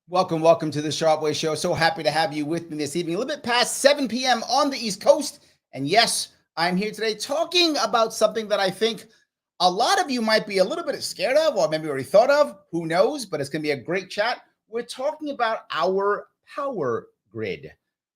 Welcome to the Sharp Way Show. So happy to have you with me this evening, a little bit past 7 p.m. on the East Coast. And yes, I'm here today talking about something that I think a lot of you might be a little bit scared of, or maybe already thought of. Who knows? But it's going to be a great chat. We're talking about our power grid.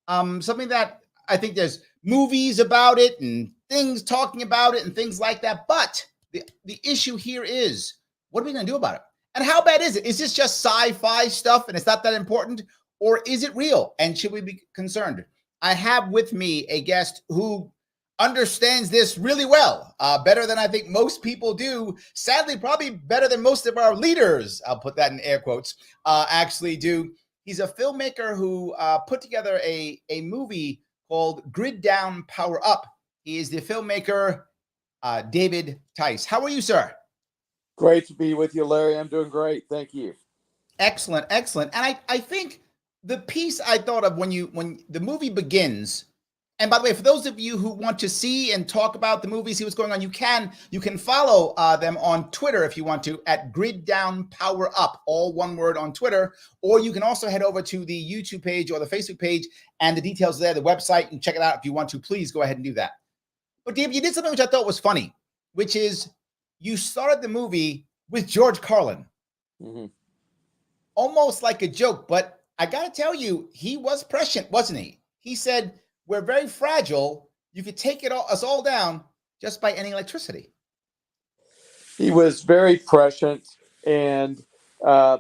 Something that I think there's movies about it and things talking about it and things like that. But the issue here is, what are we going to do about it? And how bad is it? Is this just sci-fi stuff and it's not that important? Or is it real? And should we be concerned? I have with me a guest who understands this really well, better than I think most people do. Sadly, probably better than most of our leaders, I'll put that in air quotes, actually do. He's a filmmaker who put together a movie called Grid Down, Power Up. He is the filmmaker, David Tice. How are you, sir? Great to be with you, Larry. I'm doing great. Thank you. Excellent. And I think the piece I thought of when the movie begins, and by the way, for those of you who want to see and talk about the movie, see what's going on, you can follow them on Twitter if you want to, at Grid Down Power Up, all one word on Twitter, or you can also head over to the YouTube page or the Facebook page, and the details there, the website, and check it out if you want to. Please go ahead and do that. But Dave, you did something which I thought was funny, which is you started the movie with George Carlin. Mm-hmm. Almost like a joke, but I got to tell you, he was prescient, wasn't he? He said, we're very fragile. You could take us all down just by any electricity. He was very prescient. And I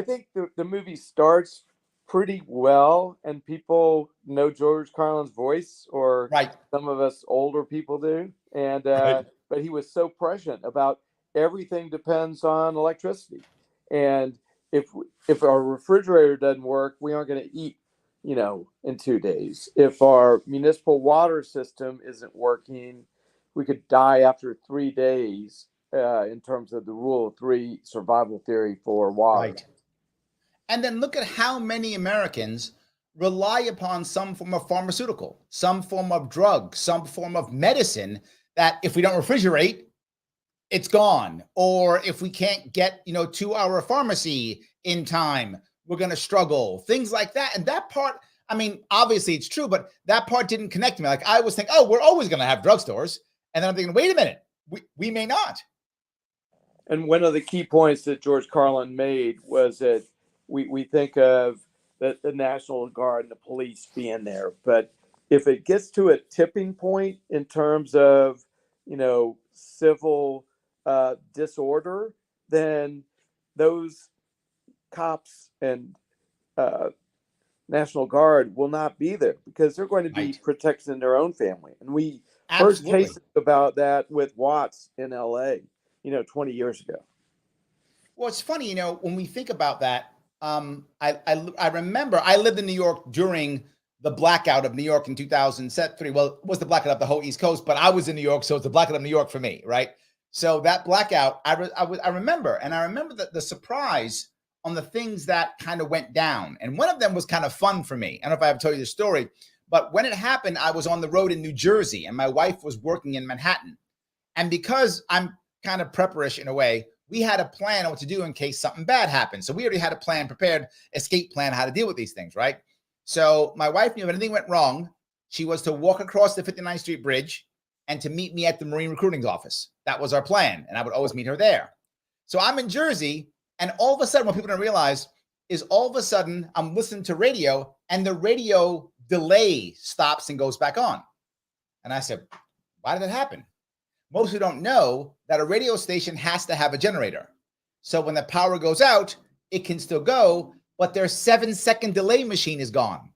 think the movie starts pretty well, and people know George Carlin's voice, or right. Some of us older people do. And right. But he was so prescient about everything depends on electricity. And if our refrigerator doesn't work, we aren't going to eat, in 2 days. If our municipal water system isn't working, we could die after 3 days in terms of the rule of three survival theory for water. Right. And then look at how many Americans rely upon some form of pharmaceutical, some form of drug, some form of medicine that if we don't refrigerate, it's gone. Or if we can't get, to our pharmacy in time, we're going to struggle, things like that. And that part, I mean, obviously it's true, but that part didn't connect to me. Like I was thinking, oh, we're always going to have drugstores. And then I'm thinking, wait a minute, we may not. And one of the key points that George Carlin made was that we think of the National Guard and the police being there. But if it gets to a tipping point in terms of, civil disorder, then those cops and National Guard will not be there because they're going to be right. protecting their own family. And we first tasted about that with Watts in LA, 20 years ago. Well, it's funny, when we think about that, I remember I lived in New York during the Blackout of New York in 2003. Well, it was the blackout of the whole East Coast, but I was in New York, so it's the Blackout of New York for me, right? So that blackout, I remember the surprise on the things that kind of went down. And one of them was kind of fun for me. I don't know if I ever told you the story, but when it happened, I was on the road in New Jersey and my wife was working in Manhattan. And because I'm kind of prepperish in a way, we had a plan on what to do in case something bad happened. So we already had a plan prepared, escape plan, how to deal with these things, right? So my wife knew if anything went wrong, she was to walk across the 59th Street Bridge and to meet me at the Marine Recruiting Office. That was our plan. And I would always meet her there. So I'm in Jersey. And all of a sudden, what people don't realize is all of a sudden I'm listening to radio and the radio delay stops and goes back on. And I said, why did that happen? Most who don't know that a radio station has to have a generator. So when the power goes out, it can still go, but their 7-second delay machine is gone.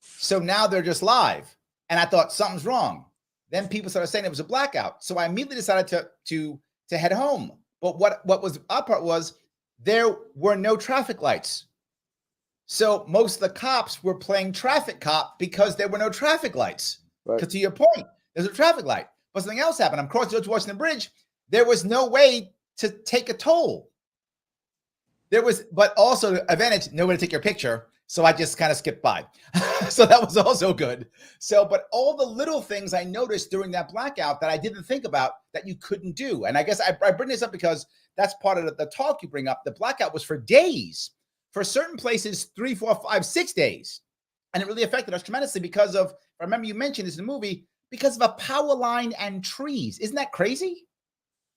So now they're just live. And I thought something's wrong. Then people started saying it was a blackout. So I immediately decided to head home. But what was the odd part was there were no traffic lights. So most of the cops were playing traffic cop because there were no traffic lights. Right. To your point, there's a traffic light. But something else happened. I'm crossing George Washington Bridge. There was no way to take a toll. But also the advantage, nobody to take your picture. So I just kind of skipped by. So that was also good. But all the little things I noticed during that blackout that I didn't think about that you couldn't do. And I guess I bring this up because that's part of the talk you bring up. The blackout was for days. for certain places 3, 4, 5, 6 days. And it really affected us tremendously because of, I remember you mentioned this in the movie, because of a power line and trees. Isn't that crazy?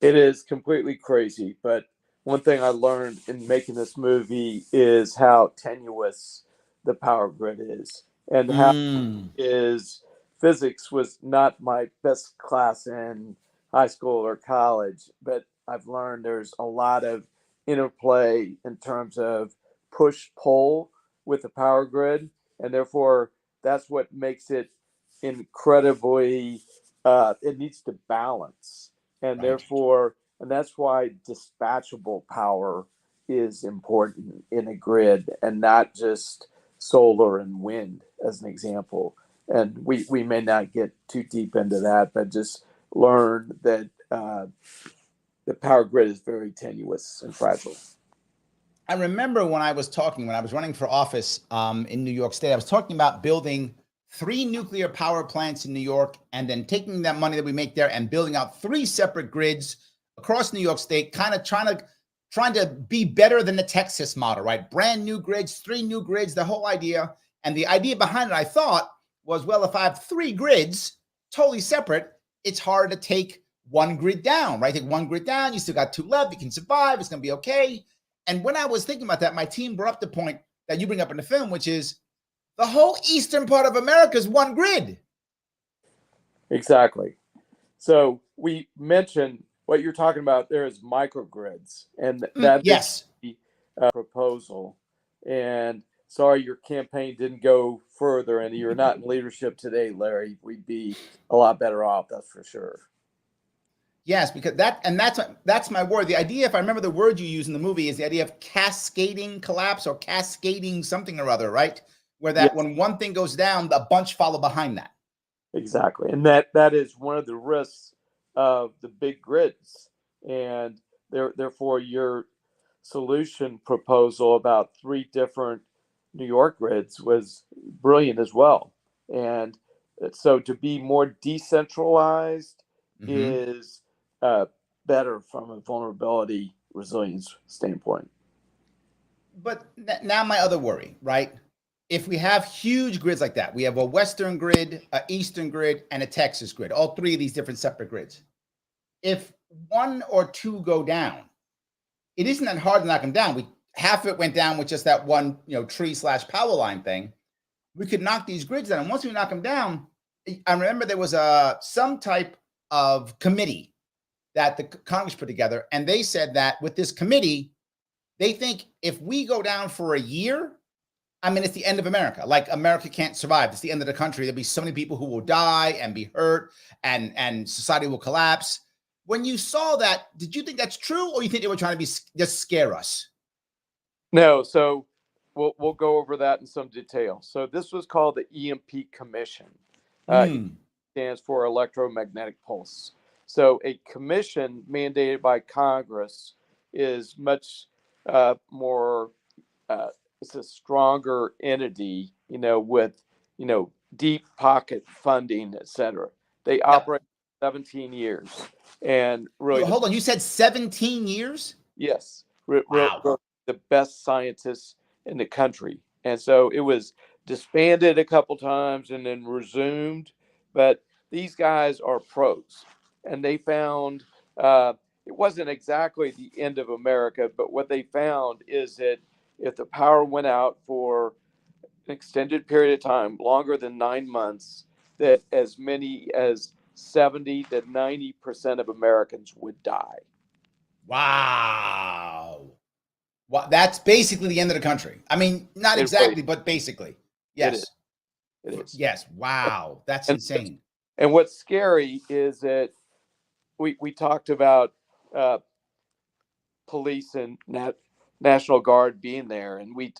It is completely crazy. But one thing I learned in making this movie is how tenuous the power grid is, and how is physics was not my best class in high school or college, but I've learned there's a lot of interplay in terms of push pull with the power grid, and therefore that's what makes it incredibly. It needs to balance, and Right. therefore, and that's why dispatchable power is important in a grid, and not just solar and wind, as an example. And we may not get too deep into that, but just learn that the power grid is very tenuous and fragile. I remember when I was running for office in New York State, I was talking about building 3 nuclear power plants in New York, and then taking that money that we make there and building out 3 separate grids across New York State, kind of trying to be better than the Texas model, right? Brand new grids, 3 new grids, the whole idea. And the idea behind it, I thought, was, well, if I have 3 grids totally separate, it's hard to take one grid down, right? Take one grid down, you still got 2 left, you can survive, it's going to be okay. And when I was thinking about that, my team brought up the point that you bring up in the film, which is the whole eastern part of America is one grid. Exactly. So we mentioned what you're talking about there is microgrids, and that yes. is the proposal. And sorry, your campaign didn't go further, and you're not in leadership today, Larry. We'd be a lot better off, that's for sure. Yes, because that's my word. The idea, if I remember the word you use in the movie, is the idea of cascading collapse or cascading something or other, right? Where that when one thing goes down, a bunch follow behind that. Exactly. And that is one of the risks of the big grids. And therefore your solution proposal about 3 different New York grids was brilliant as well. And so to be more decentralized is better from a vulnerability resilience standpoint. But now my other worry, right? If we have huge grids like that, we have a Western grid, an Eastern grid, and a Texas grid, all 3 of these different separate grids. If 1 or 2 go down, it isn't that hard to knock them down. Half of it went down with just that one, tree/power line thing. We could knock these grids down. And once we knock them down, I remember there was some type of committee that the Congress put together, and they said that with this committee, they think if we go down for a year, I mean, it's the end of America. Like, America can't survive. It's the end of the country. There'll be so many people who will die and be hurt, and society will collapse. When you saw that, did you think that's true, or you think they were trying to just scare us? No, so we'll go over that in some detail. So this was called the EMP Commission. Stands for electromagnetic pulse. So a commission mandated by Congress is much more. It's a stronger entity, with deep pocket funding, et cetera. They operate 17 years, and really. Hold on, you said 17 years? Yes, wow. The best scientists in the country. And so it was disbanded a couple times and then resumed. But these guys are pros. And they found it wasn't exactly the end of America, but what they found is that if the power went out for an extended period of time, longer than 9 months, that as many as 70 to 90% of Americans would die. Wow. Well, that's basically the end of the country. I mean, not exactly, but basically. Yes. It is. Yes. Wow. That's insane. And what's scary is that we talked about police and National Guard being there, and we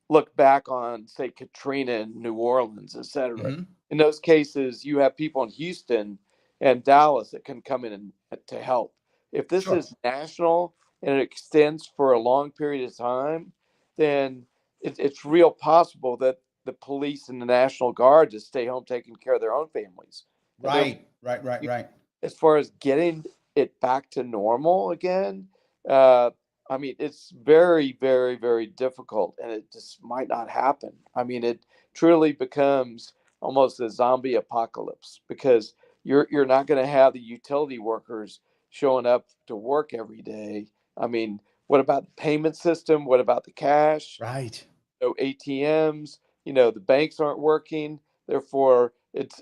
look back on, say, Katrina in New Orleans, et cetera. In those cases, you have people in Houston and Dallas that can come in to help. If this is national and it extends for a long period of time, then it's real possible that the police and the National Guard just stay home taking care of their own families. Right. As far as getting it back to normal again, I mean, it's very, very, very difficult, and it just might not happen. I mean, it truly becomes almost a zombie apocalypse because you're not going to have the utility workers showing up to work every day. I mean, what about the payment system? What about the cash? Right. No ATMs. The banks aren't working. Therefore, it's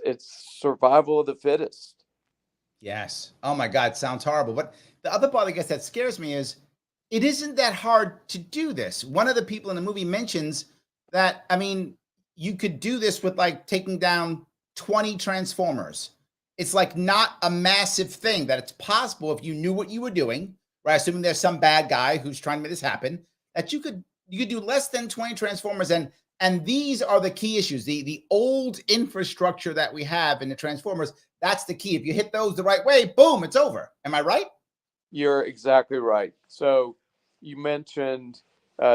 survival of the fittest. Yes. Oh my God, sounds horrible. But the other part, I guess, that scares me is it isn't that hard to do this. One of the people in the movie mentions that, I mean, you could do this with like taking down 20 transformers. It's like not a massive thing, that it's possible if you knew what you were doing, right? Assuming there's some bad guy who's trying to make this happen, that you could do less than 20 transformers. And these are the key issues. The old infrastructure that we have in the transformers, that's the key. If you hit those the right way, boom, it's over. Am I right? You're exactly right. So you mentioned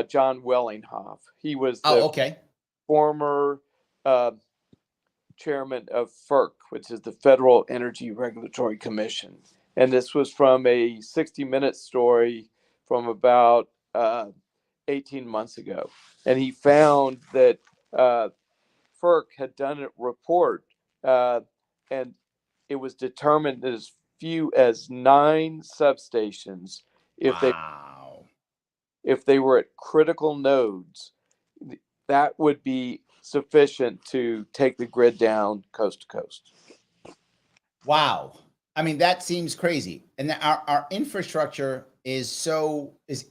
John Wellinghoff. He was Oh, the okay. former uh, chairman of FERC, which is the Federal Energy Regulatory Commission. And this was from a 60-minute story from about 18 months ago. And he found that FERC had done a report, and it was determined that as few as 9 substations, if they Wow. if they were at critical nodes, that would be sufficient to take the grid down coast to coast. Wow. I mean, that seems crazy. And our infrastructure is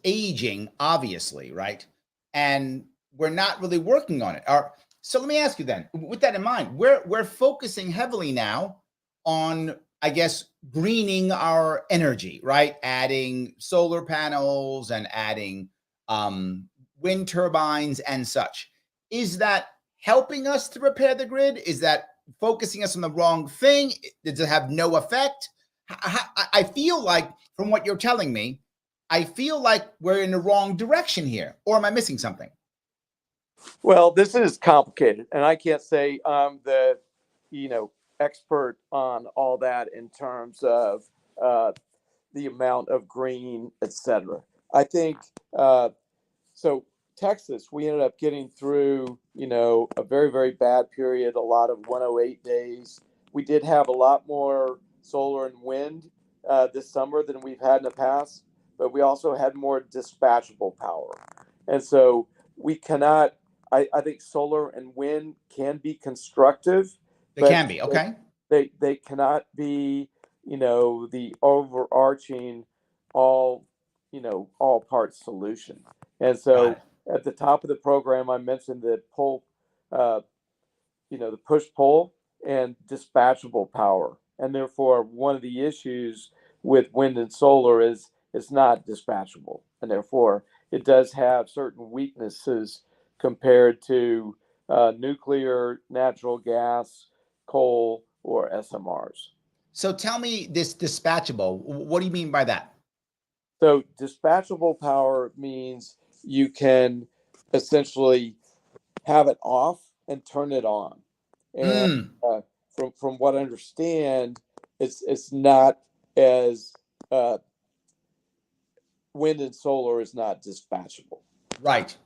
aging, obviously, right? And we're not really working on it. So let me ask you then, with that in mind, we're focusing heavily now on, I guess, greening our energy, right? Adding solar panels and adding wind turbines and such. Is that helping us to repair the grid? Is that focusing us on the wrong thing? Does it have no effect? I feel like, from what you're telling me, I feel like we're in the wrong direction here. Or am I missing something? Well, this is complicated, and I can't say I'm the, expert on all that in terms of uh, the amount of green, etc. I think so. Texas, we ended up getting through, a very, very bad period, a lot of 108 days. We did have a lot more solar and wind this summer than we've had in the past, but we also had more dispatchable power. And so we cannot, I think solar and wind can be constructive, They but can be. Okay. they cannot be, the overarching all, all parts solution. And Got so it. at the top of the program, I mentioned the pull, uh, the push pull and dispatchable power. And therefore, one of the issues with wind and solar is it's not dispatchable. And therefore, it does have certain weaknesses compared to nuclear, natural gas, coal, or SMRs. So tell me this dispatchable. What do you mean by that? So, dispatchable power means you can essentially have it off and turn it on. And Mm, from what I understand, it's not as wind and solar is not dispatchable. right.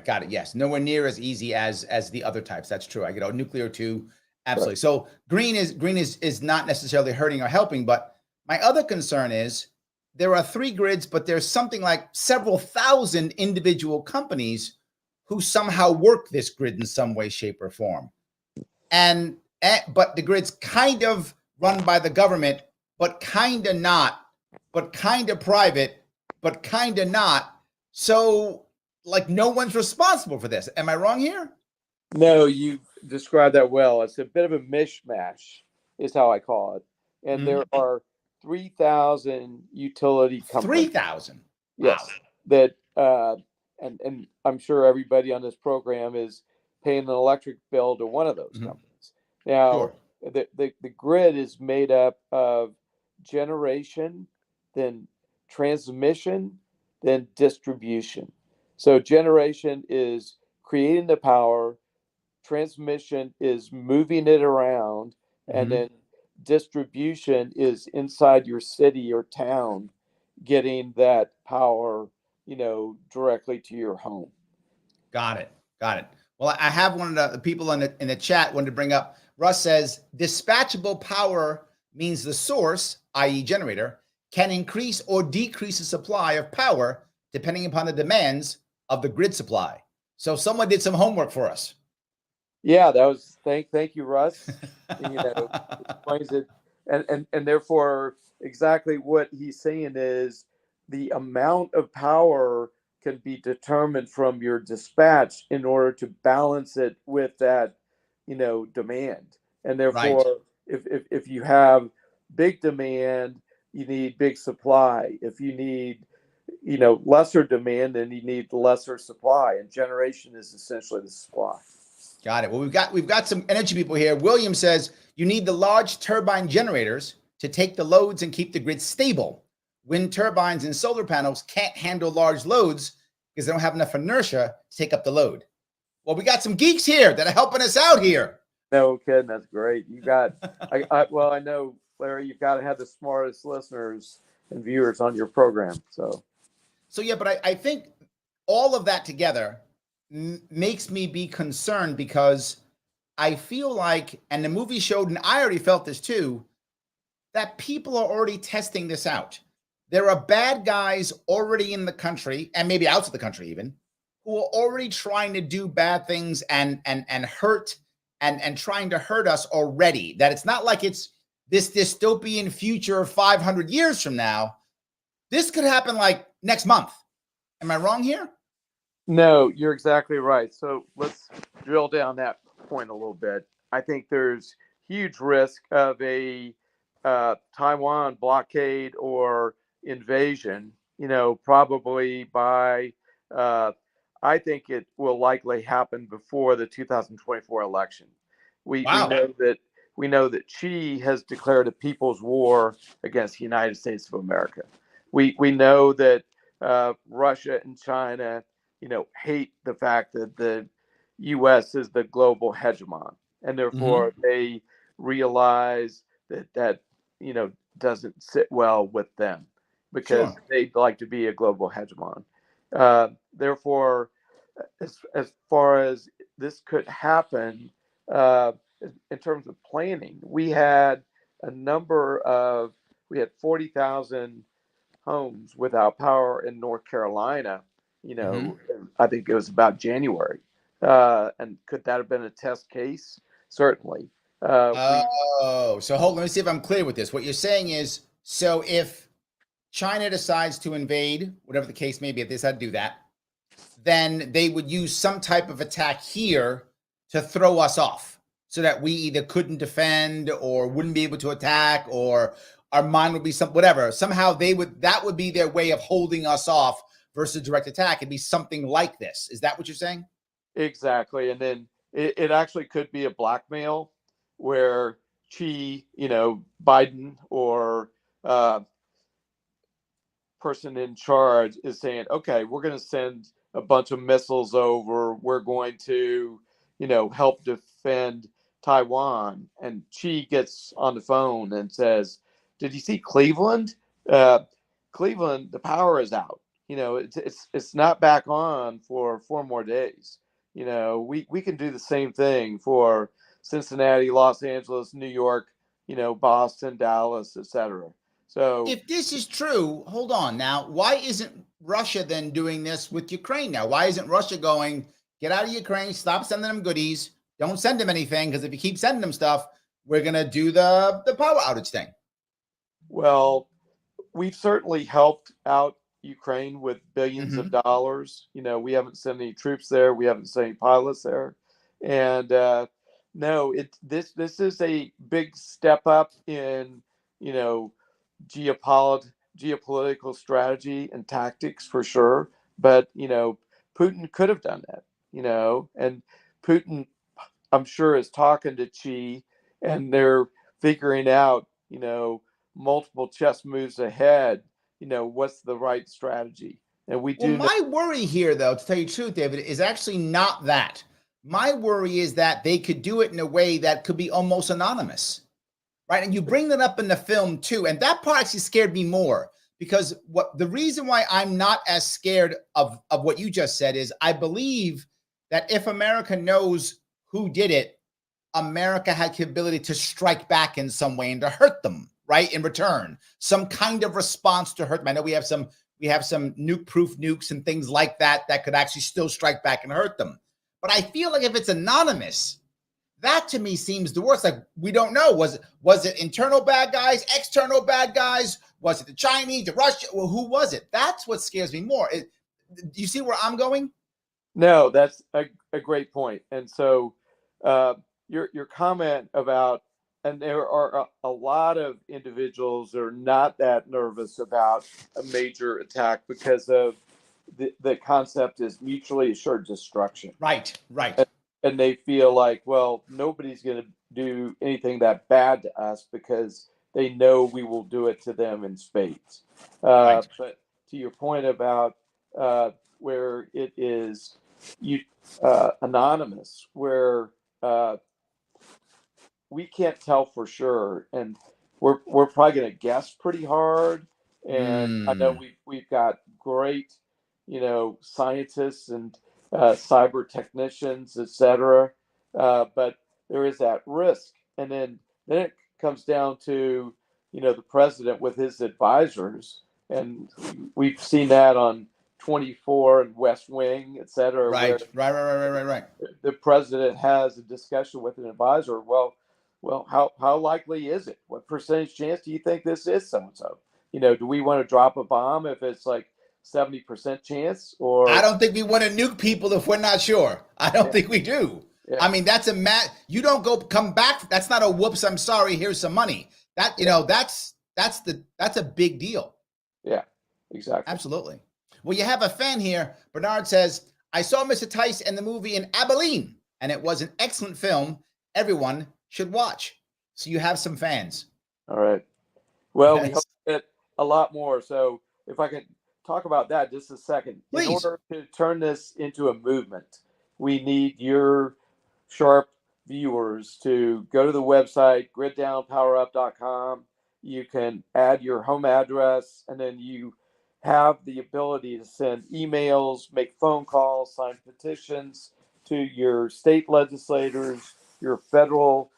Got it. Yes. Nowhere near as easy as the other types. That's true. I get nuclear too. Right. Absolutely. So green is not necessarily hurting or helping, but my other concern is there are 3 grids, but there's something like several thousand individual companies who somehow work this grid in some way, shape, or form. But the grid's kind of run by the government, but kind of not, but kind of private, but kind of not. So, like, no one's responsible for this. Am I wrong here? No, you described that well. It's a bit of a mishmash, is how I call it. And there are 3,000 utility companies. 3,000. Wow. Yes, that and I'm sure everybody on this program is paying an electric bill to one of those companies. Now, Sure. the grid is made up of generation, then transmission, then distribution. So generation is creating the power, transmission is moving it around, and then distribution is inside your city or town getting that power directly to your home. Got it. Got it. Well, I have one of the people in the chat wanted to bring up. Russ says dispatchable power means the source, i.e., generator, can increase or decrease the supply of power depending upon the demands of the grid supply. So someone did some homework for us. Yeah, that was thank you, Russ. Explains it, and therefore exactly what he's saying is the amount of power can be determined from your dispatch in order to balance it with that, demand. And therefore, Right. if you have big demand, you need big supply. If you need, lesser demand, then you need lesser supply. And generation is essentially the supply. Got it. Well, we've got some energy people here. William says you need the large turbine generators to take the loads and keep the grid stable. Wind turbines and solar panels can't handle large loads because they don't have enough inertia to take up the load. Well, we got some geeks here that are helping us out here. No kidding, that's great. You got, I know, Larry, you've got to have the smartest listeners and viewers on your program. So yeah, but I think all of that together makes me be concerned because I feel like, and the movie showed, and I already felt this too, that people are already testing this out. There are bad guys already in the country, and maybe outside the country even, who are already trying to do bad things and hurt and trying to hurt us already. That it's not like it's this dystopian future 500 years from now. This could happen like next month. Am I wrong here? no, you're exactly right. So let's drill down that point a little bit. I think there's huge risk of a Taiwan blockade or invasion, probably by, I think it will likely happen before the 2024 election. Wow. We know that Xi has declared a people's war against the United States of America. We know that Russia and China, hate the fact that the U.S. is the global hegemon, and therefore they realize that doesn't sit well with them because they'd like to be a global hegemon. Therefore, as far as this could happen, in terms of planning, we had 40,000 homes without power in North Carolina. I think it was about January. And could that have been a test case? Certainly. So hold on, let me see if I'm clear with this. What you're saying is, so if China decides to invade, whatever the case may be, if they decide to do that, then they would use some type of attack here to throw us off so that we either couldn't defend or wouldn't be able to attack, or our mind would be whatever. Somehow that would be their way of holding us off versus direct attack. It'd be something like this. Is that what you're saying? Exactly. And then it actually could be a blackmail where Xi, Biden or person in charge is saying, okay, we're going to send a bunch of missiles over. We're going to, help defend Taiwan. And Xi gets on the phone and says, did you see Cleveland? Cleveland, the power is out. It's not back on for 4 more days. We can do the same thing for Cincinnati, Los Angeles, New York, Boston, Dallas, etc. So if this is true, hold on now. Why isn't Russia then doing this with Ukraine now? Why isn't Russia going, get out of Ukraine, stop sending them goodies, don't send them anything, because if you keep sending them stuff, we're going to do the power outage thing? Well, we've certainly helped out Ukraine with billions of dollars. We haven't sent any troops there. We haven't sent any pilots there. And no, this is a big step up in, geopolitical strategy and tactics for sure. But, Putin could have done that, and Putin, I'm sure, is talking to Xi, and they're figuring out, multiple chess moves ahead, what's the right strategy. And we do. Well, my worry here, though, to tell you the truth, David, is actually not that. My worry is that they could do it in a way that could be almost anonymous, right? And you bring that up in the film too, and that part actually scared me more, because what the reason why I'm not as scared of what you just said is I believe that if America knows who did it, America had the ability to strike back in some way and to hurt them, right? In return, some kind of response to hurt them. I know we have some nuke-proof nukes and things like that could actually still strike back and hurt them. But I feel like if it's anonymous, that to me seems the worst. Like, we don't know. Was it internal bad guys, external bad guys? Was it the Chinese, the Russian? Well, who was it? That's what scares me more. Do you see where I'm going? No, that's a great point. And so your comment about, and there are a lot of individuals that are not that nervous about a major attack because of the concept is mutually assured destruction. Right. And they feel like, well, nobody's going to do anything that bad to us because they know we will do it to them in spades. Right. But to your point about where it is anonymous, where we can't tell for sure, and we're probably going to guess pretty hard. And I know we've got great, scientists and cyber technicians, etc. But there is that risk, and then it comes down to the president with his advisors, and we've seen that on 24 and West Wing, etc. Right. The president has a discussion with an advisor. Well, how likely is it? What percentage chance do you think this is so and so? Do we want to drop a bomb if it's like 70% chance? Or I don't think we want to nuke people if we're not sure. I don't think we do. Yeah. I mean, that's you don't come back. That's not a whoops, I'm sorry, here's some money. That, that's a big deal. Yeah, exactly. Absolutely. Well, you have a fan here. Bernard says, I saw Mr. Tice in the movie in Abilene, and it was an excellent film. Everyone should watch. So you have some fans. All right. Well, we hope to get a lot more. So if I can talk about that just a second. Please. In order to turn this into a movement, we need your sharp viewers to go to the website, griddownpowerup.com. You can add your home address, and then you have the ability to send emails, make phone calls, sign petitions to your state legislators, your federal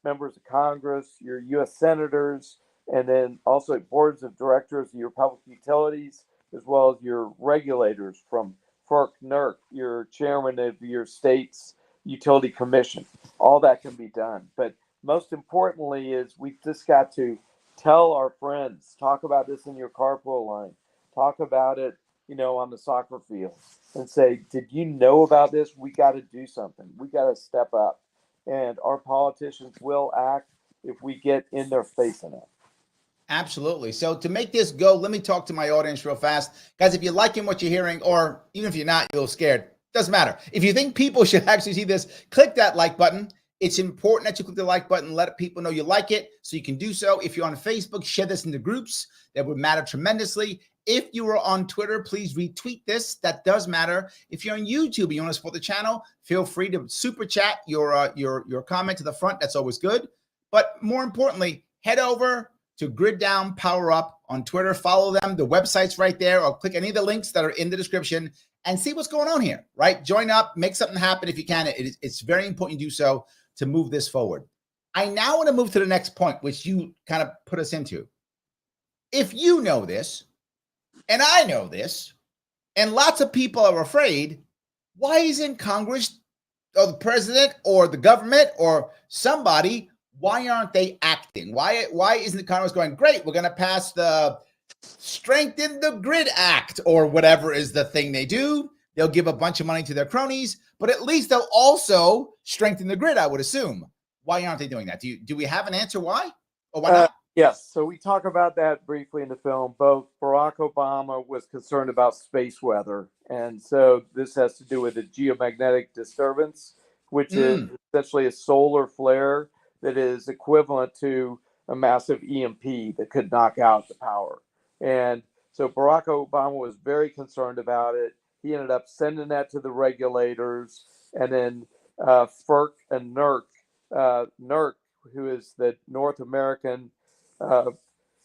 members of Congress, your U.S. senators, and then also boards of directors of your public utilities, as well as your regulators from FERC, NERC, your chairman of your state's utility commission. All that can be done. But most importantly is we've just got to tell our friends, talk about this in your carpool line, talk about it, on the soccer field, and say, did you know about this? We got to do something. We got to step up. And our politicians will act if we get in their face enough. Absolutely. So to make this go, let me talk to my audience real fast. Guys, if you're liking what you're hearing, or even if you're not, you're scared, doesn't matter. If you think people should actually see this, click that like button. It's important that you click the like button, let people know you like it, so you can do so. If you're on Facebook, share this into groups. That would matter tremendously. If you are on Twitter, please retweet this. That does matter. If you're on YouTube and you want to support the channel, feel free to super chat your comment to the front. That's always good. But more importantly, head over to Grid Down Power Up on Twitter. Follow them. The website's right there, or click any of the links that are in the description and see what's going on here, right? Join up, make something happen if you can. It's very important you do so to move this forward. I now want to move to the next point, which you kind of put us into. If you know this, and I know this, and lots of people are afraid, why isn't Congress or the president or the government or somebody, why aren't they acting? Why isn't the Congress going, great, we're going to pass the Strengthen the Grid Act or whatever is the thing they do. They'll give a bunch of money to their cronies, but at least they'll also strengthen the grid, I would assume. Why aren't they doing that? Do we have an answer why? Or why not? Yes. So we talk about that briefly in the film. Both Barack Obama was concerned about space weather. And so this has to do with a geomagnetic disturbance, which is essentially a solar flare that is equivalent to a massive EMP that could knock out the power. And so Barack Obama was very concerned about it. He ended up sending that to the regulators, and then FERC and NERC, who is the North American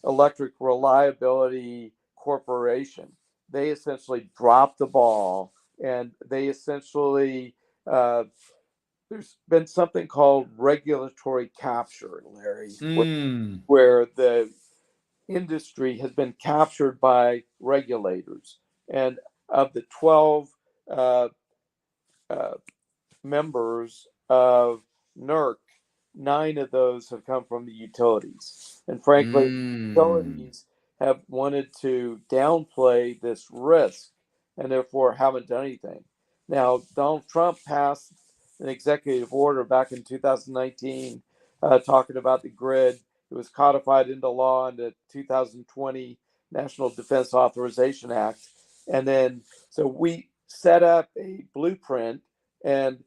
Electric Reliability Corporation. They essentially dropped the ball, and they essentially there's been something called regulatory capture, Larry, where the industry has been captured by regulators. And of the 12 uh, uh, members of NERC, 9 of those have come from the utilities. And frankly, utilities have wanted to downplay this risk and therefore haven't done anything. Now, Donald Trump passed an executive order back in 2019 talking about the grid. It was codified into law in the 2020 National Defense Authorization Act. And then, so we set up a blueprint and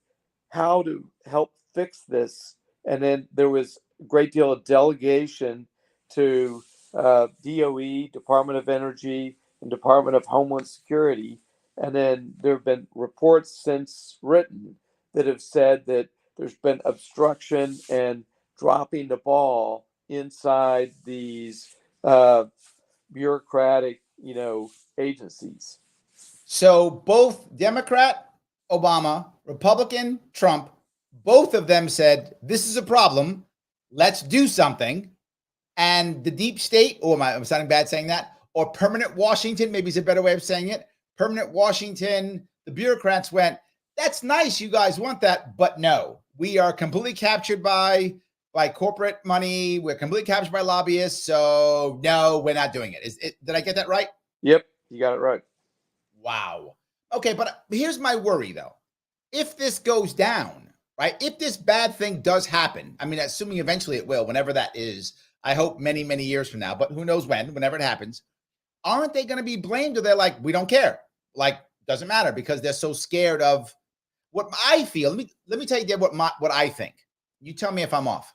how to help fix this. And then there was a great deal of delegation to DOE, Department of Energy, and Department of Homeland Security. And then there have been reports since written that have said that there's been obstruction and dropping the ball inside these bureaucratic, agencies. So both Democrat, Obama, Republican, Trump, both of them said, this is a problem. Let's do something. And the deep state, I'm sounding bad saying that, or permanent Washington, maybe is a better way of saying it. Permanent Washington, the bureaucrats went, that's nice. You guys want that. But no, we are completely captured by corporate money. We're completely captured by lobbyists. So no, we're not doing it. Did I get that right? Yep, you got it right. Wow. Okay, but here's my worry, though. If this goes down, right, if this bad thing does happen, I mean, assuming eventually it will, whenever that is, I hope many, many years from now, but who knows whenever it happens, aren't they going to be blamed? Or they're like, we don't care. Doesn't matter because they're so scared of what I feel. Let me tell you what I think. You tell me if I'm off.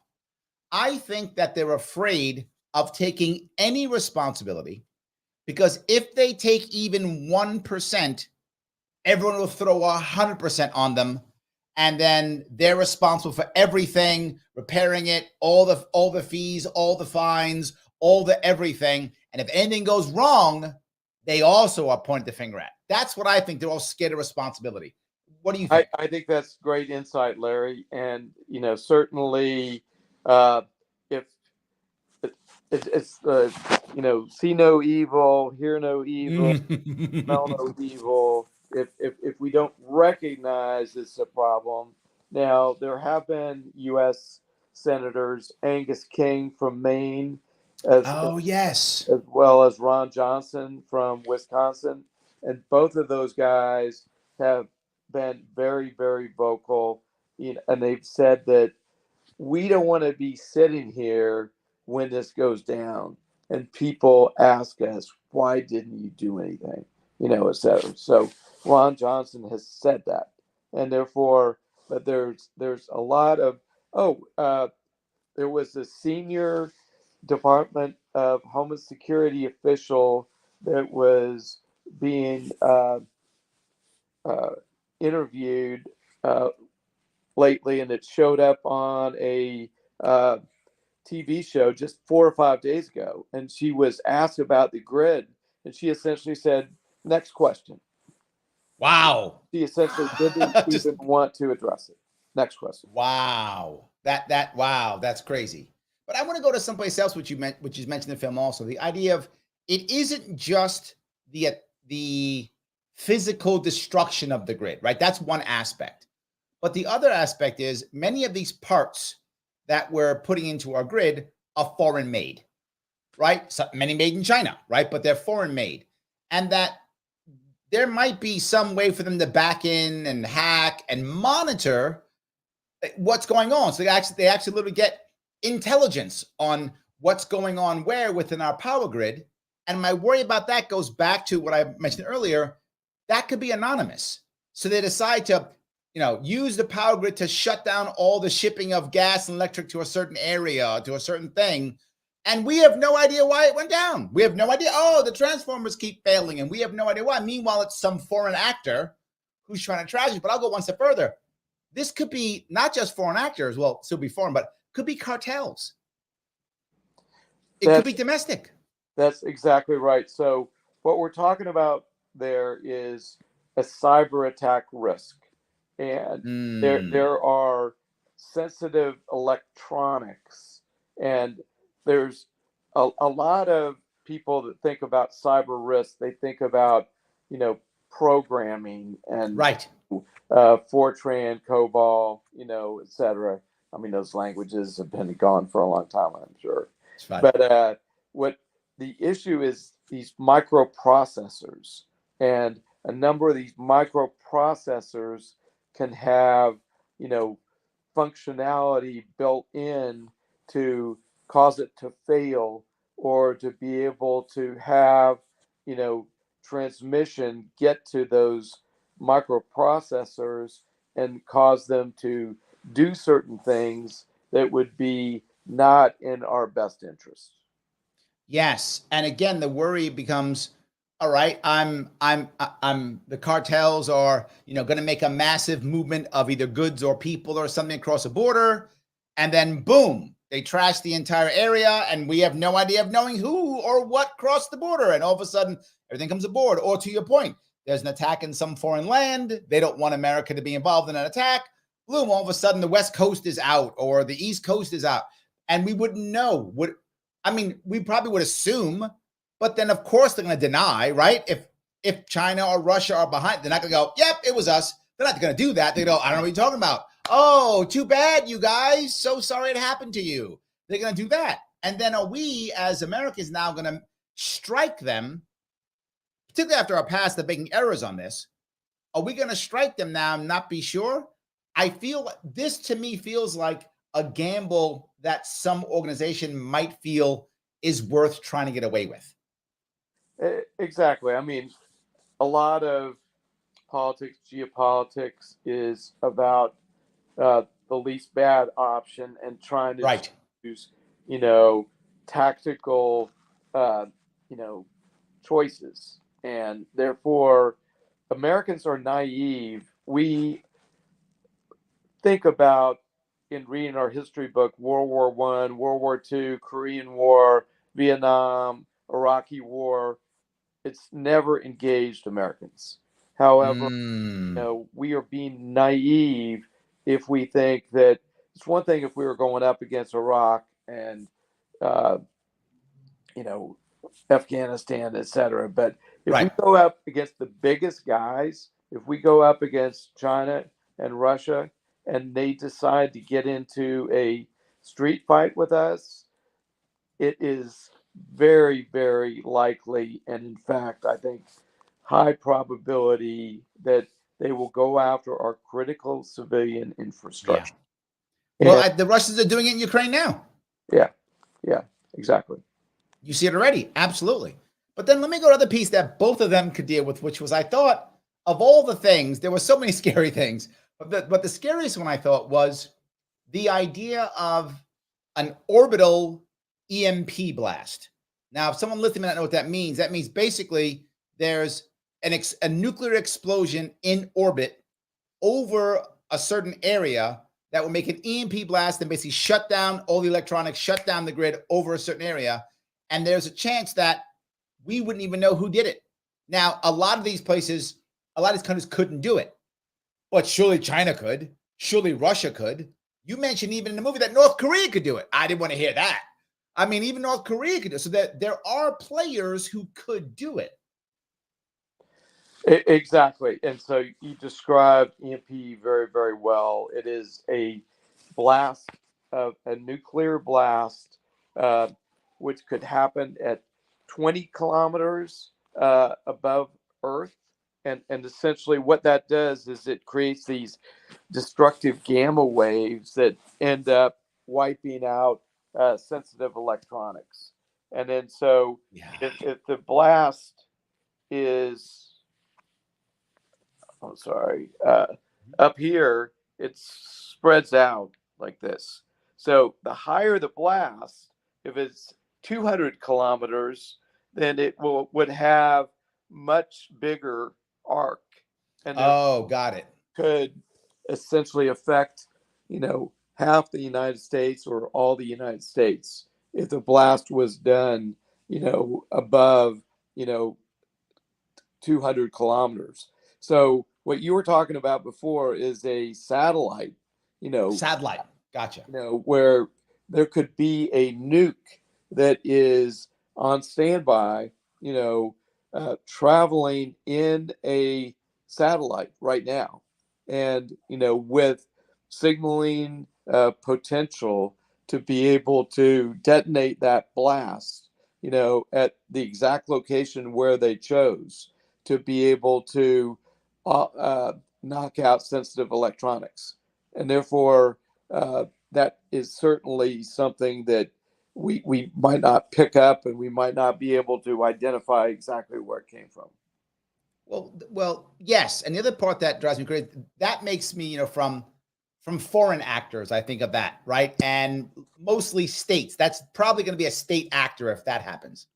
I think that they're afraid of taking any responsibility because if they take even 1%, everyone will throw 100% on them. And then they're responsible for everything, repairing it, all the fees, all the fines, all the everything. And if anything goes wrong, they also are pointed the finger at. That's what I think. They're all scared of responsibility. What do you think? I think that's great insight, Larry. And, certainly if it's see no evil, hear no evil, smell no evil. If we don't recognize it's a problem. Now, there have been U.S. senators, Angus King from Maine, yes, as well as Ron Johnson from Wisconsin. And both of those guys have been very, very vocal. And they've said that we don't want to be sitting here when this goes down and people ask us, why didn't you do anything? Et cetera. So Ron Johnson has said that. And therefore, but there's a lot of, there was a senior Department of Homeland Security official that was being interviewed lately, and it showed up on a TV show just 4 or 5 days ago. And she was asked about the grid, and she essentially said, "Next question." Wow. She essentially didn't even want to address it. Next question. Wow. Wow. That's crazy. But I want to go to someplace else, which is mentioned in the film also. The idea of it isn't just the physical destruction of the grid, right? That's one aspect. But the other aspect is many of these parts that we're putting into our grid are foreign made, right? So many made in China, right? But they're foreign made. And that there might be some way for them to back in and hack and monitor what's going on. So they actually literally get intelligence on what's going on where within our power grid. And my worry about that goes back to what I mentioned earlier. That could be anonymous. So they decide to, use the power grid to shut down all the shipping of gas and electric to a certain area, to a certain thing. And we have no idea why it went down. We have no idea. Oh, the transformers keep failing, and we have no idea why. Meanwhile, it's some foreign actor who's trying to trash it. But I'll go one step further. This could be not just foreign actors. Well, still be foreign, but could be cartels. It could be domestic. That's exactly right. So what we're talking about there is a cyber attack risk, and there are sensitive electronics, and there's a lot of people that think about cyber risk. They think about, programming and Right. Fortran, COBOL, et cetera. I mean, those languages have been gone for a long time, I'm sure. But what the issue is, these microprocessors, and a number of these microprocessors can have, functionality built in to cause it to fail, or to be able to have, transmission get to those microprocessors and cause them to do certain things that would be not in our best interest. Yes, and again, the worry becomes, all right, the cartels are, going to make a massive movement of either goods or people or something across a border, and then boom, they trash the entire area, and we have no idea of knowing who or what crossed the border, and all of a sudden everything comes aboard. Or to your point, there's an attack in some foreign land. They don't want America to be involved in an attack. Boom, all of a sudden the West Coast is out or the East Coast is out, and we wouldn't know what. I mean, we probably would assume, but then of course they're going to deny, right? If China or Russia are behind, they're not going to go, "Yep, it was us." They're not going to do that. They go, "I don't know what you're talking about. Oh, too bad, you guys. So sorry it happened to you." They're going to do that, and then are we as Americans now going to strike them, particularly after our past of making errors on this? Are we going to strike them now and not be sure? I feel this, to me, feels like a gamble that some organization might feel is worth trying to get away with. Exactly. I mean, a lot of politics, geopolitics is about the least bad option and trying to choose, tactical, choices. And therefore, Americans are naive. We think about, in reading our history book, World War I, World War II, Korean War, Vietnam, Iraqi War. It's never engaged Americans. However, we are being naive if we think that it's one thing if we were going up against Iraq and, Afghanistan, et cetera. But if we go up against the biggest guys, if we go up against China and Russia, and they decide to get into a street fight with us, it is very, very likely, and in fact, I think high probability that they will go after our critical civilian infrastructure. Yeah. Well, the Russians are doing it in Ukraine now. Yeah, exactly. You see it already. Absolutely. But then let me go to the piece that both of them could deal with, which was, I thought, of all the things, there were so many scary things. But the scariest one I thought was the idea of an orbital EMP blast. Now, if someone listening might not know what that means basically there's a nuclear explosion in orbit over a certain area that will make an EMP blast and basically shut down all the electronics, shut down the grid over a certain area. And there's a chance that we wouldn't even know who did it. Now, a lot of these countries couldn't do it. But surely China could. Surely Russia could. You mentioned even in the movie that North Korea could do it. I didn't want to hear that. I mean, even North Korea could do it. So that there are players who could do it. Exactly. And so you described EMP very, very well. It is a blast, a nuclear blast, which could happen at 20 kilometers above Earth. And essentially what that does is it creates these destructive gamma waves that end up wiping out sensitive electronics. And then so if the blast is, up here, it spreads out like this. So the higher the blast, if it's 200 kilometers, then it would have much bigger arc, and got it. Could essentially affect half the United States or all the United States. if the blast was done, above, 200 kilometers. So what you were talking about before is a satellite, Satellite. Gotcha. where there could be a nuke that is on standby, traveling in a satellite right now, and with signaling potential to be able to detonate that blast, at the exact location where they chose to be able to knock out sensitive electronics, and therefore that is certainly something that we might not pick up, and we might not be able to identify exactly where it came from. Well, yes. And the other part that drives me crazy, that makes me, from foreign actors, I think of that, right? And mostly states. That's probably going to be a state actor if that happens.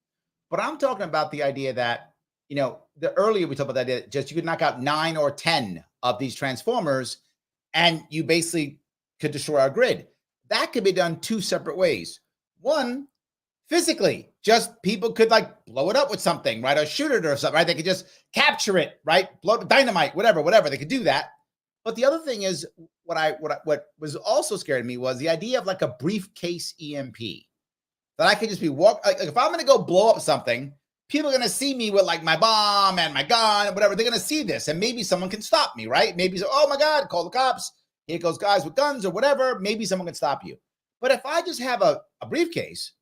But I'm talking about the idea that, the earlier we talked about that idea, just you could knock out 9 or 10 of these transformers and you basically could destroy our grid. That could be done 2 separate ways. One, physically, just people could like blow it up with something, right? Or shoot it or something, right? They could just capture it, right? Blow dynamite, whatever. They could do that. But the other thing is what was also scaring me was the idea of like a briefcase EMP that I could just be like if I'm going to go blow up something, people are going to see me with like my bomb and my gun and whatever. They're going to see this and maybe someone can stop me, right? Maybe so, oh my God, call the cops. Here goes guys with guns or whatever. Maybe someone can stop you. But if I just have a briefcase,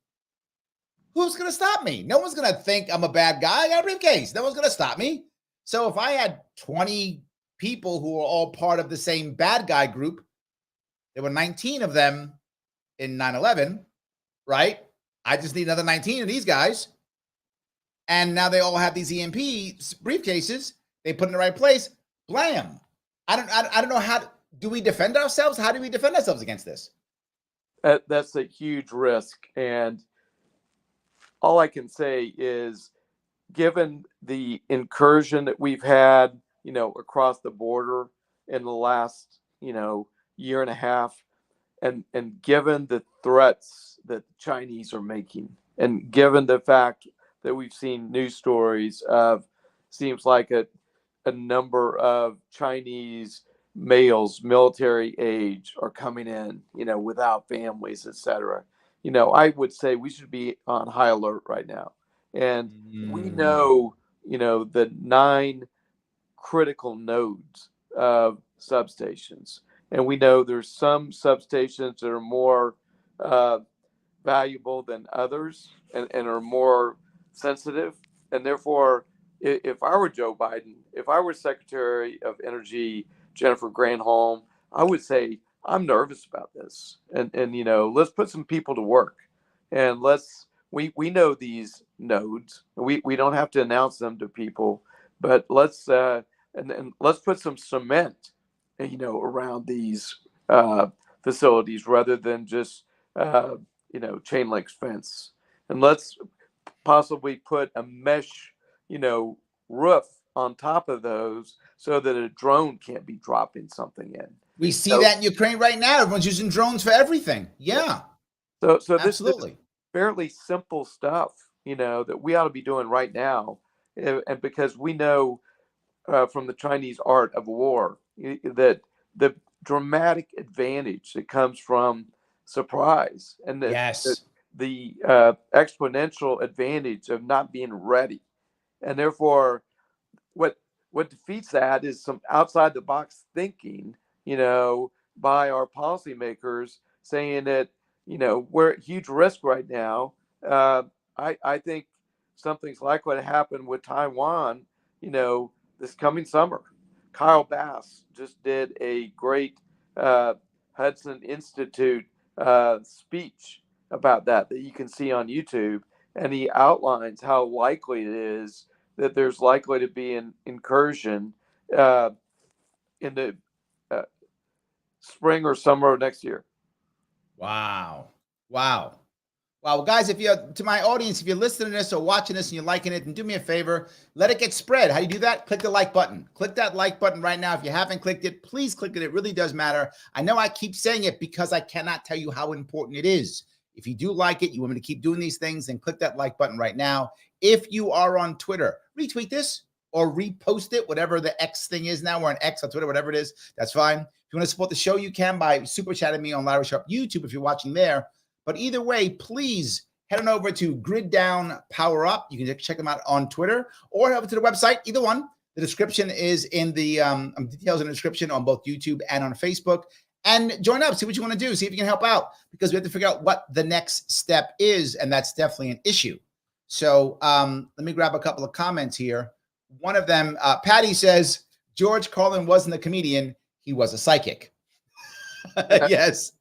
who's going to stop me? No one's going to think I'm a bad guy. I got a briefcase. No one's going to stop me. So if I had 20 people who are all part of the same bad guy group, there were 19 of them in 9/11, right? I just need another 19 of these guys. And now they all have these EMP briefcases. They put in the right place. Blam. I don't know how do we defend ourselves? How do we defend ourselves against this? That's a huge risk. And all I can say is, given the incursion that we've had, across the border in the last, year and a half, and given the threats that the Chinese are making, and given the fact that we've seen news stories of, seems like a number of Chinese males, military age, are coming in, without families, etc. I would say we should be on high alert right now. And we know, the 9 critical nodes of substations. And we know there's some substations that are more valuable than others, and are more sensitive. And therefore, if I were Joe Biden, if I were Secretary of Energy Jennifer Granholm, I would say, I'm nervous about this. And let's put some people to work. And we know these nodes. We don't have to announce them to people, but let's put some cement, around these facilities, rather than just chain link fence. And let's possibly put a mesh, roof on top of those, so that a drone can't be dropping something in. We see that in Ukraine right now. Everyone's using drones for everything. Yeah. So absolutely. This is fairly simple stuff, that we ought to be doing right now. And because we know from the Chinese art of war that the dramatic advantage that comes from surprise, and the exponential advantage of not being ready. And therefore, what defeats that is some outside the box thinking, by our policymakers, saying that, we're at huge risk right now. I think something's likely to happen with Taiwan, this coming summer. Kyle Bass just did a great Hudson Institute speech about that you can see on YouTube. And he outlines how likely it is that there's likely to be an incursion in the spring or summer of next year. Wow. Well, guys, to my audience, if you're listening to this or watching this and you're liking it, then do me a favor, let it get spread. How do you do that? Click the like button. Click that like button right now. If you haven't clicked it, please click it. It really does matter. I know I keep saying it because I cannot tell you how important it is. If you do like it, you want me to keep doing these things, then click that like button right now. If you are on Twitter, retweet this or repost it, whatever the X thing is now. We're on X on Twitter, whatever it is. That's fine. If you want to support the show, you can by super chatting me on Larry Sharp YouTube if you're watching there. But either way, please head on over to Grid Down Power Up. You can check them out on Twitter or head over to the website, either one. The description is in the details in the description on both YouTube and on Facebook. And join up, see what you want to do, see if you can help out, because we have to figure out what the next step is, and that's definitely an issue. So let me grab a couple of comments here. One of them, Patty says, George Carlin wasn't a comedian, he was a psychic. Yes,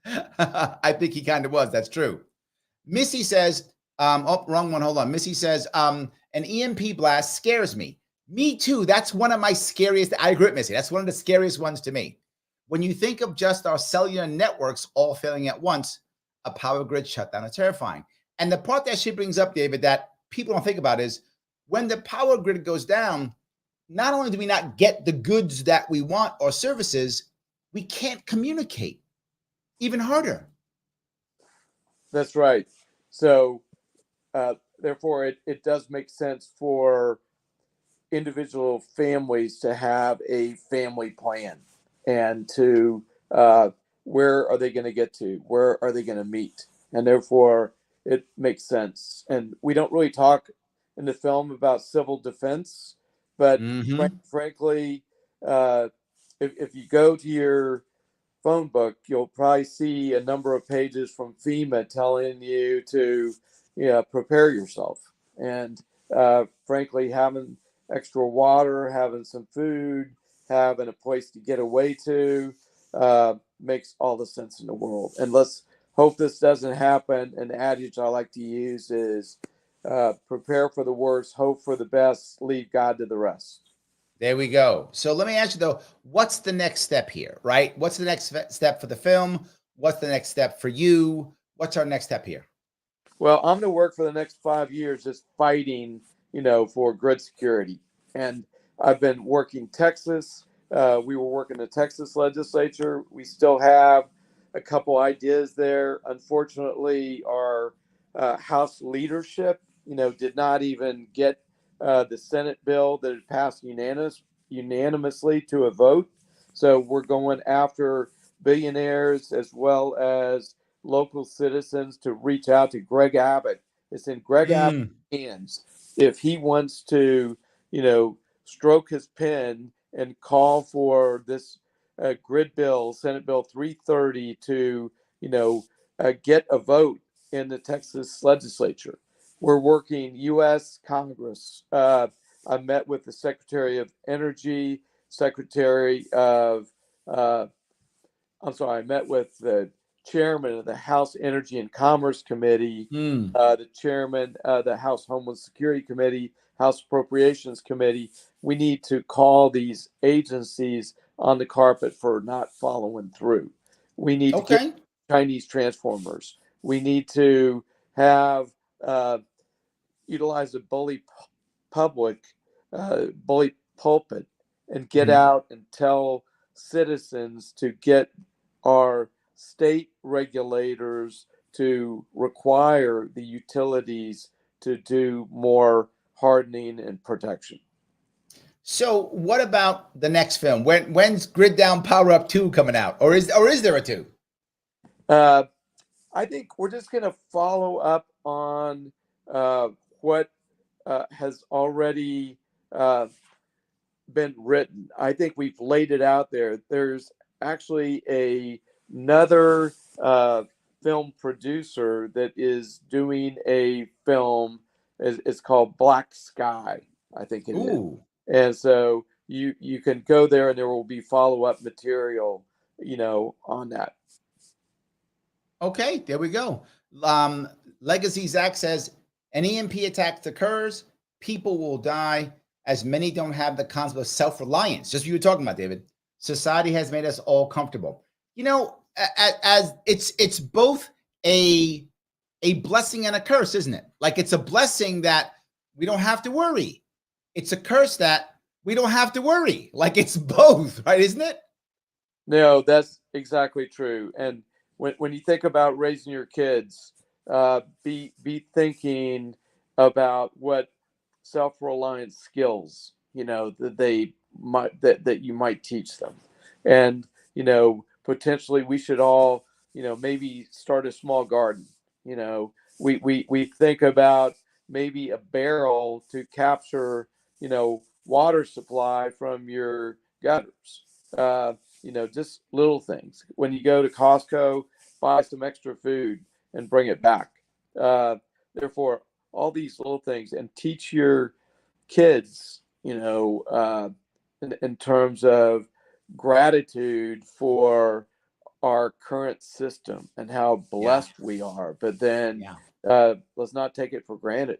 I think he kind of was. That's true. Missy says, oh, wrong one. Hold on. Missy says, an EMP blast scares me. Me too. That's one of my scariest. I agree with Missy. That's one of the scariest ones to me. When you think of just our cellular networks all failing at once, a power grid shutdown is terrifying. And the part that she brings up, David, that people don't think about is when the power grid goes down, not only do we not get the goods that we want or services, we can't communicate. Even harder. That's right. So, therefore, it does make sense for individual families to have a family plan and to where are they going to get to? Where are they going to meet? And therefore, it makes sense. And we don't really talk in the film about civil defense, but frankly, if you go to your phone book, you'll probably see a number of pages from FEMA telling you to prepare yourself. And frankly, having extra water, having some food, having a place to get away to makes all the sense in the world. And let's hope this doesn't happen. An adage I like to use is prepare for the worst, hope for the best, leave God to the rest. There we go. So let me ask you, though, what's the next step here, right? What's the next step for the film? What's the next step for you? What's our next step here? Well, I'm going to work for the next 5 years just fighting, for grid security. And I've been working Texas. We were working the Texas legislature. We still have a couple ideas there. Unfortunately, our House leadership, did not even get the Senate bill that had passed unanimously to a vote. So we're going after billionaires as well as local citizens to reach out to Greg Abbott. It's in Greg Abbott's hands if he wants to, stroke his pen and call for this grid bill, Senate Bill 330, to, get a vote in the Texas legislature. We're working U.S. Congress. I met with the Secretary of Energy, I met with the chairman of the House Energy and Commerce Committee, the chairman of the House Homeland Security Committee, House Appropriations Committee. We need to call these agencies on the carpet for not following through. We need to get Chinese transformers. We need to have utilize the bully pulpit and get out and tell citizens to get our state regulators to require the utilities to do more hardening and protection. So what about the next film? When's Grid Down Power Up 2 coming out? Or is there a 2? I think we're just going to follow up on what has already been written. I think we've laid it out there. There's actually another film producer that is doing a film. It's called Black Sky, I think it is. And so you can go there and there will be follow-up material, on that. Okay, there we go. Legacy Zach says, an EMP attack occurs, people will die, as many don't have the concept of self-reliance. Just what you were talking about, David. Society has made us all comfortable. As it's both a blessing and a curse, isn't it? Like, it's a blessing that we don't have to worry. It's a curse that we don't have to worry. Like, it's both, right? Isn't it? No, that's exactly true. And when you think about raising your kids, be thinking about what self-reliant skills, that that you might teach them. And, potentially we should all, maybe start a small garden. We think about maybe a barrel to capture, water supply from your gutters. Just little things. When you go to Costco, buy some extra food and bring it back. Therefore, all these little things, and teach your kids, in terms of gratitude for our current system and how blessed we are. But then let's not take it for granted.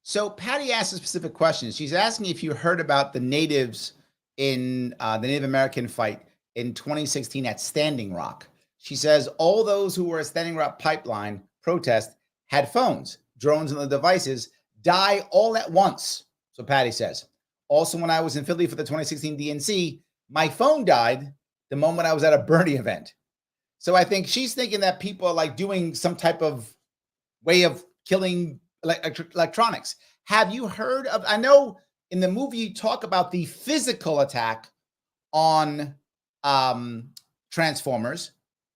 So Patty asked a specific question. She's asking if you heard about the natives in the Native American fight in 2016 at Standing Rock. She says all those who were at Standing Rock pipeline protest had phones, drones, and the devices die all at once. So Patty says, also, when I was in Philly for the 2016 DNC, my phone died the moment I was at a Bernie event. So I think she's thinking that people are like doing some type of way of killing electronics. Have you heard of, I know in the movie you talk about the physical attack on transformers,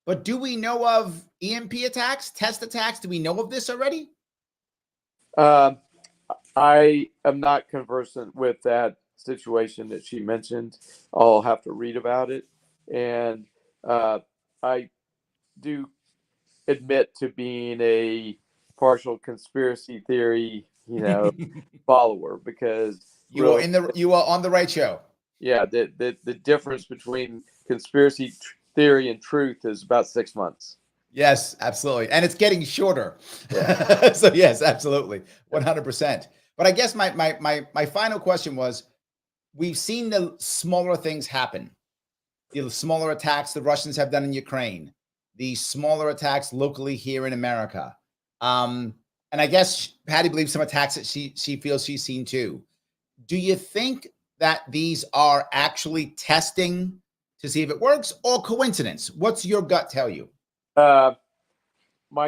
but do we know of EMP attacks, test attacks? Do we know of this already? I am not conversant with that situation that she mentioned. I'll have to read about it. And I do admit to being a partial conspiracy theory, follower, because you are on the right show. Yeah, the difference between conspiracy theory and truth is about 6 months. Yes, absolutely. And it's getting shorter. Yeah. So yes, absolutely. 100%. But I guess my final question was, we've seen the smaller things happen. The smaller attacks the Russians have done in Ukraine, the smaller attacks locally here in America. And I guess Patty believes some attacks that she feels she's seen too. Do you think that these are actually testing to see if it works, or coincidence? What's your gut tell you? My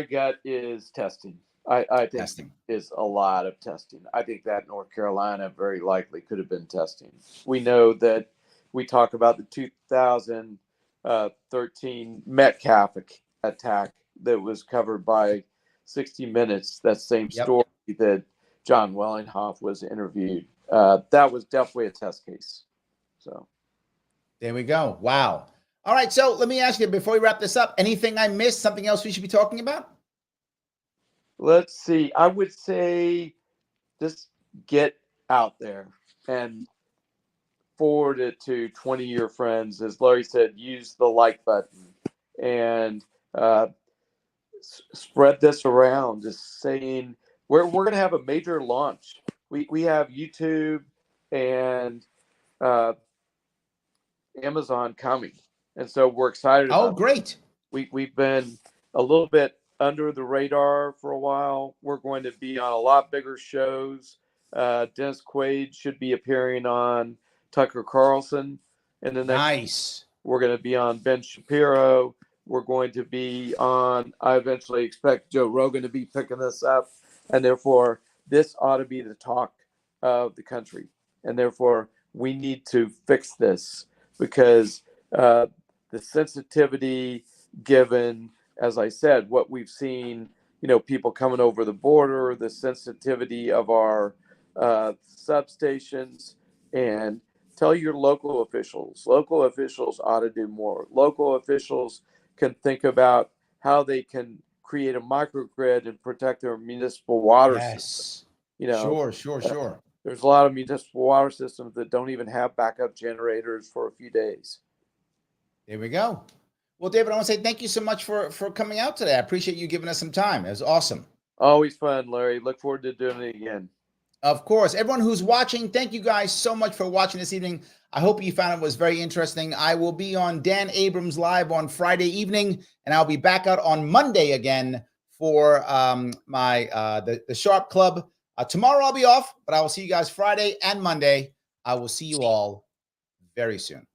gut is testing. I think testing is a lot of testing. I think that North Carolina very likely could have been testing. We know that we talk about the 2013 Metcalf attack that was covered by 60 Minutes, that same story that John Wellinghoff was interviewed. That was definitely a test case. So there we go. Wow. All right. So let me ask you, before we wrap this up, anything I missed, something else we should be talking about? Let's see. I would say just get out there and forward it to 20 of your friends. As Larry said, use the like button and spread this around. Just saying, we're going to have a major launch. We have YouTube and Amazon coming, and so we're excited. Oh, great! We've been a little bit under the radar for a while. We're going to be on a lot bigger shows. Dennis Quaid should be appearing on Tucker Carlson in the next. Nice. We're going to be on Ben Shapiro. We're going to be on, I eventually expect Joe Rogan to be picking this up. And therefore, this ought to be the talk of the country. And therefore, we need to fix this, because the sensitivity given, as I said, what we've seen, people coming over the border, the sensitivity of our substations, and tell your local officials. Local officials ought to do more. Local officials can think about how they can create a microgrid and protect their municipal water system. Sure. There's a lot of municipal water systems that don't even have backup generators for a few days. There we go. Well, David, I want to say thank you so much for coming out today. I appreciate you giving us some time. It was awesome. Always fun, Larry. Look forward to doing it again. Of course. Everyone who's watching, thank you guys so much for watching this evening. I hope you found it was very interesting. I will be on Dan Abrams Live on Friday evening, and I'll be back out on Monday again for the Sharp Club. Tomorrow I'll be off, but I will see you guys Friday and Monday. I will see you all very soon.